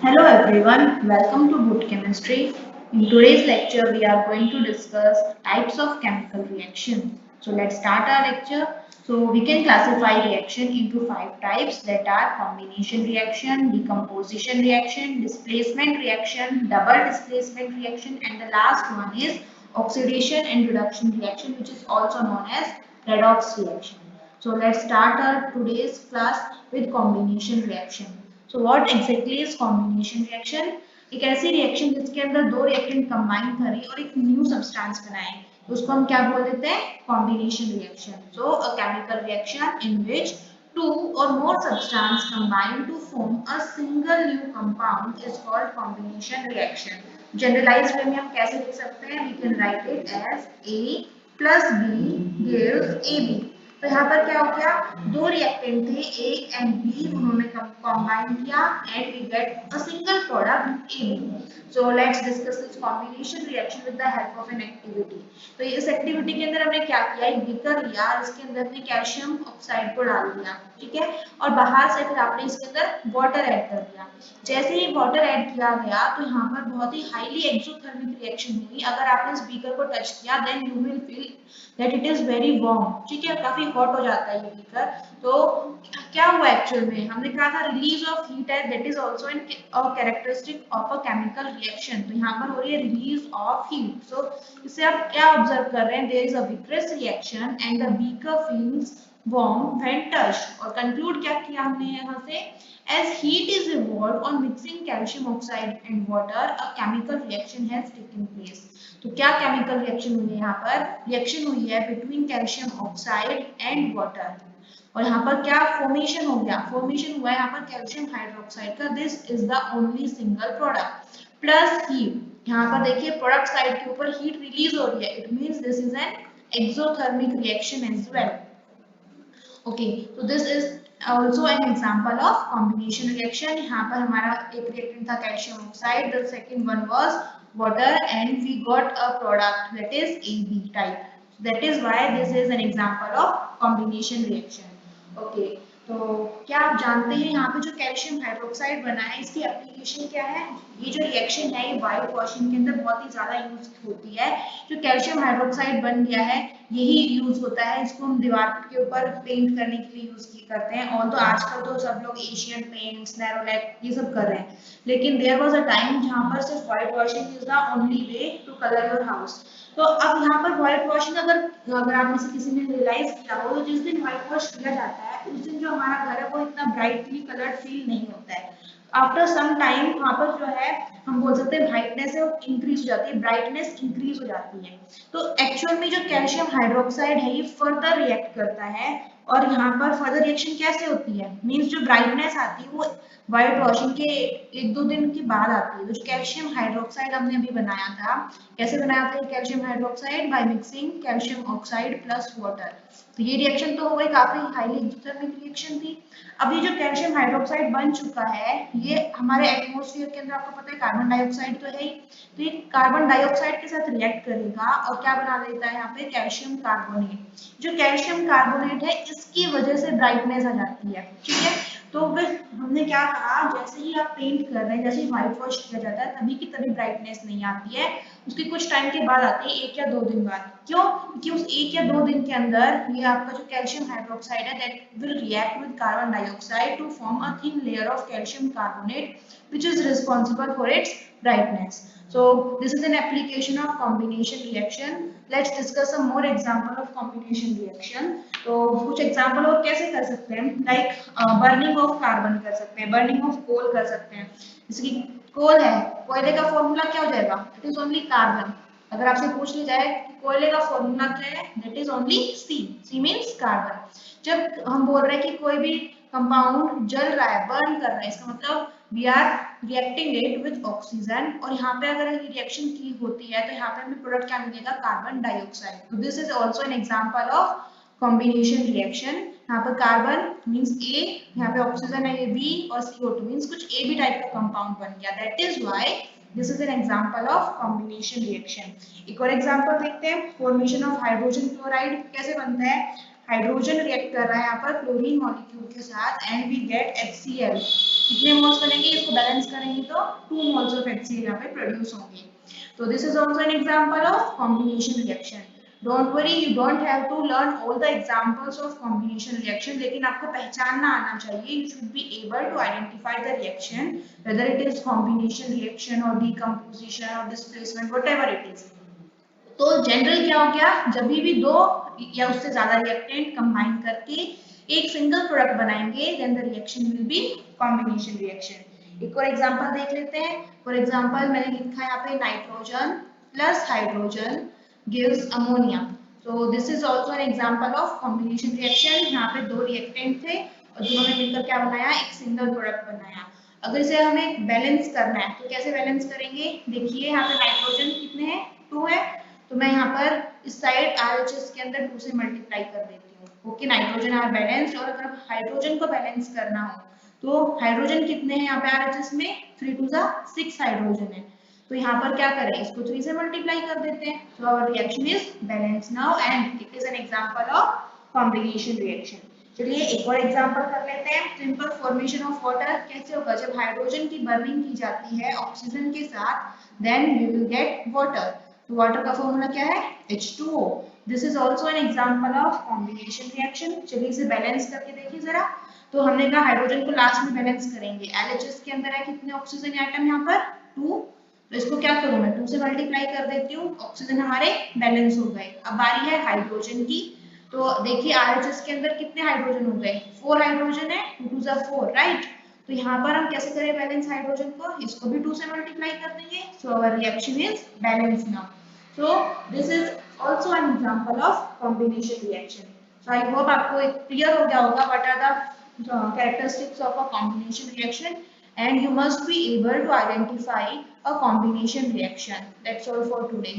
Hello everyone, welcome to Boot Chemistry. In today's lecture, we are going to discuss types of chemical reaction. So let's start our lecture. So we can classify reaction into five types that are combination reaction, decomposition reaction, displacement reaction, double displacement reaction, and the last one is oxidation and reduction reaction, which is also known as redox reaction. So let's start our today's class with combination reaction. So what exactly is combination reaction? एक ऐसी reaction जिसके अंदर दो reactant combine करें और एक new substance बनाएं, तो उसको हम क्या बोल देते हैं? Combination reaction. So a chemical reaction in which two or more substance combine to form a single new compound is called combination reaction. Generalized way में हम कैसे लिख सकते हैं? We can write it as A plus B gives AB. तो यहाँ पर क्या हो गया? दो रिएक्टेंट थे ए एंड बी, उन्होंने कंबाइन किया and we get a single product A B. So let's discuss this combination reaction with the help of an activity. तो इस एक्टिविटी के अंदर हमने क्या किया? एक बीकर लिया, इसके अंदर हमने कैल्शियम ऑक्साइड को डाल दिया, ठीक है, और बाहर से फिर आपने इसके अंदर वाटर ऐड कर दिया. जैसे ही वाटर ऐड किया गया तो यहाँ पर बहुत ही हाईली एक्सोथर्मिक रिएक्शन हुई. अगर आपने इस बीकर को टच किया then you will feel that it is very warm, ठीक है, काफी हॉट हो जाता है ये बीकर. तो क्या हुआ एक्चुअल में? हमने कहा था रिलीज ऑफ हीट है, that is also N characteristic of a chemical reaction. तो यहाँ पर हो रही है रिलीज ऑफ हीट. सो इससे आप क्या ऑब्जर्व कर रहे हैं? There is a vigorous reaction and the beaker feels warm when touched. और कंक्लूड क्या किया हमने यहाँ से? As heat is evolved on mixing calcium oxide and water, a chemical reaction has taken place. तो क्या केमिकल रिएक्शन हुई है यहाँ पर? रिएक्शन हुई है between calcium oxide and water. और यहाँ पर क्या फॉर्मेशन हो गया? फॉर्मेशन हुआ है यहाँ पर कैल्शियम हाइड्रोक्साइड का. This is the only single product plus heat. यहाँ पर देखिए प्रोडक्ट साइड के ऊपर हीट रिलीज हो रही है. It means this is an exothermic reaction as well. Okay, तो this is also an example of combination reaction. यहाँ पर हमारा एक reactant था calcium oxide, the second one was water and we got a product that is AB type. That is why this is an example of combination reaction. Okay, तो क्या आप जानते हैं यहाँ पे जो कैल्शियम हाइड्रोक्साइड बना है इसकी एप्लीकेशन क्या है? ये जो रिएक्शन है ये वाइट वॉशिंग के अंदर बहुत ही ज्यादा यूज होती है. जो कैल्शियम हाइड्रोक्साइड बन गया है यही यूज होता है, इसको हम दीवार के ऊपर पेंट करने के लिए यूज करते हैं. और तो आजकल तो सब लोग एशियन पेंट्स, नेरोलैक ये सब कर रहे हैं, लेकिन देयर वाज अ टाइम जहाँ पर सिर्फ whitewashing is the only way to colour your house. तो अब यहाँ पर व्हाइट वॉशिंग अगर अगर आप में से किसी ने रियलाइज किया हो तो जिस दिन व्हाइट वॉश किया जाता है उस दिन जो हमारा घर है वो इतना ब्राइटली कलर्ड फील नहीं होता है. आफ्टर सम टाइम वहाँ पर जो है हम बोल सकते हैं ब्राइटनेस है वो इंक्रीज हो जाती है, ब्राइटनेस इंक्रीज हो जाती है. तो एक्चुअल में जो कैल्शियम हाइड्रोक्साइड है ये फर्दर रिएक्ट करता है. और यहाँ पर फर्दर रिएक्शन कैसे होती है? मींस जो ब्राइटनेस आती है वो व्हाइट वॉशिंग के एक दो दिन के बाद आती है. तो कैल्शियम हाइड्रोक्साइड हमने अभी बनाया था, कैसे बनाया था calcium hydroxide? By mixing calcium oxide plus water. तो ये रिएक्शन तो हो गई, काफी हाईली एक्सोथर्मिक रिएक्शन थी. अब ये जो कैल्शियम हाइड्रोक्साइड बन चुका है ये हमारे एटमॉस्फेयर के अंदर, आपको पता है कार्बन डाइऑक्साइड तो है ही, तो ये कार्बन डाइऑक्साइड के साथ रिएक्ट करेगा और क्या बना देता है यहाँ पे? Calcium carbonate. जो कैल्शियम कार्बोनेट है इसकी वजह से ब्राइटनेस आ जाती है, ठीक है. तो फिर हमने क्या कहा, जैसे ही आप पेंट कर रहे हैं, जैसे ही व्हाइट वॉश किया जाता है तभी की तभी ब्राइटनेस नहीं आती है, उसके कुछ टाइम के बाद आती है, एक या दो दिन बाद. क्यों? क्योंकि उस एक या दो दिन के अंदर ये आपका जो कैल्शियम हाइड्रोक्साइड है that will react with carbon dioxide to form a thin layer of calcium carbonate which is responsible for its brightness. So this is an application of combination reaction. Let's discuss some more example of combination reaction. तो कुछ example और कैसे कर सकते हैं? Like burning of carbon कर सकते हैं, बर्निंग ऑफ कोल कर सकते हैं. जैसे कि कोल है, कोयले का फॉर्मूला क्या हो जाएगा? It is only carbon. अगर आपसे पूछ लिया जाए कि कोयले का फॉर्मूला क्या है, that is only C. C means carbon. जब हम बोल रहे हैं कि कोई भी कंपाउंड जल रहा है, बर्न कर रहा है, इसका मतलब we are reacting it with oxygen. और यहाँ पे अगर ये रिएक्शन की होती है तो यहाँ पे हमें प्रोडक्ट क्या मिलेगा? Carbon dioxide. तो this is also an example of combination reaction. यहाँ पर कार्बन मीन्स ए, यहाँ पे ऑक्सीजन है ये बी, और CO2 मीन्स कुछ ए बी टाइप का कंपाउंड बन गया. That is why this is N example of combination reaction. एक और एग्जाम्पल देखते हैं, फॉर्मेशन ऑफ हाइड्रोजन क्लोराइड कैसे बनता है? हाइड्रोजन रिएक्ट कर रहा है यहाँ पर क्लोरीन मॉलिक्यूल के साथ एंड वी गेट HCl. कितने मोल्स बनेंगे, इसको बैलेंस करेंगे तो 2 मोल्स ऑफ HCl यहाँ पे प्रोड्यूस होंगे। तो this is also an example of combination reaction. Don't worry, you don't have to learn all the examples of combination reaction, लेकिन आपको पहचानना आना चाहिए। You should be able to identify the reaction whether it is combination reaction or decomposition or displacement, whatever it is। तो general क्या हो गया, जब भी दो या उससे ज्यादा रिएक्टेंट कंबाइन करके एक सिंगल प्रोडक्ट बनाएंगे, then the reaction will be combination reaction. एक और एग्जांपल देख लेते हैं। फॉर एग्जांपल मैंने लिखा है यहाँ पे nitrogen plus hydrogen gives ammonia. so this is also an example of combination reaction। यहाँ पे दो रिएक्टेंट थे और दोनों ने मिलकर क्या बनाया, एक सिंगल प्रोडक्ट बनाया। अगर इसे हमें बैलेंस करना है तो कैसे बैलेंस करेंगे, देखिए यहाँ पे नाइट्रोजन कितने हैं, 2 है। तो मैं यहाँ पर इस साइड RHS के अंदर 2 से मल्टीप्लाई कर देती हूँ। Okay, nitrogen are balanced. और अगर हाइड्रोजन को बैलेंस करना हो तो हाइड्रोजन कितने हैं यहाँ पे RHS में, 3 2 6 हाइड्रोजन है। तो यहाँ पर क्या करें, इसको 3 से मल्टीप्लाई कर देते हैं। So our reaction is balance now and it is an example of combination reaction. चलिए एक और एग्जांपल कर लेते हैं। सिंपल फॉर्मेशन ऑफ वाटर कैसे होगा, जब हाइड्रोजन की बर्निंग की जाती है ऑक्सीजन के साथ, then we will get water. तो वाटर का फॉर्मूला क्या है, H2O। This is also an example of combination reaction. चलिए इसे बैलेंस करके देखिए जरा। तो हमने कहा हाइड्रोजन को लास्ट में बैलेंस करेंगे। LHS के अंदर है कितने ऑक्सीजन एटम यहाँ पर, 2। तो इसको क्या करूं मैं, 2 से मल्टीप्लाई कर देती हूँ। ऑक्सीजन हमारे बैलेंस हो गए। अब बारी है हाइड्रोजन की। तो देखिए RHS के अंदर कितने हाइड्रोजन हो गए, 4 हाइड्रोजन है, 2 2 4, राइट। तो यहाँ पर हम कैसे करें बैलेंस हाइड्रोजन को, इसको भी 2 से मल्टीप्लाई कर देंगे। So our reaction is balance now. So this is also an example of combination reaction. सो आई होप आपको क्लियर हो गया होगा what are the characteristics of a combination reaction, and you must be able to identify a combination reaction. That's all for today.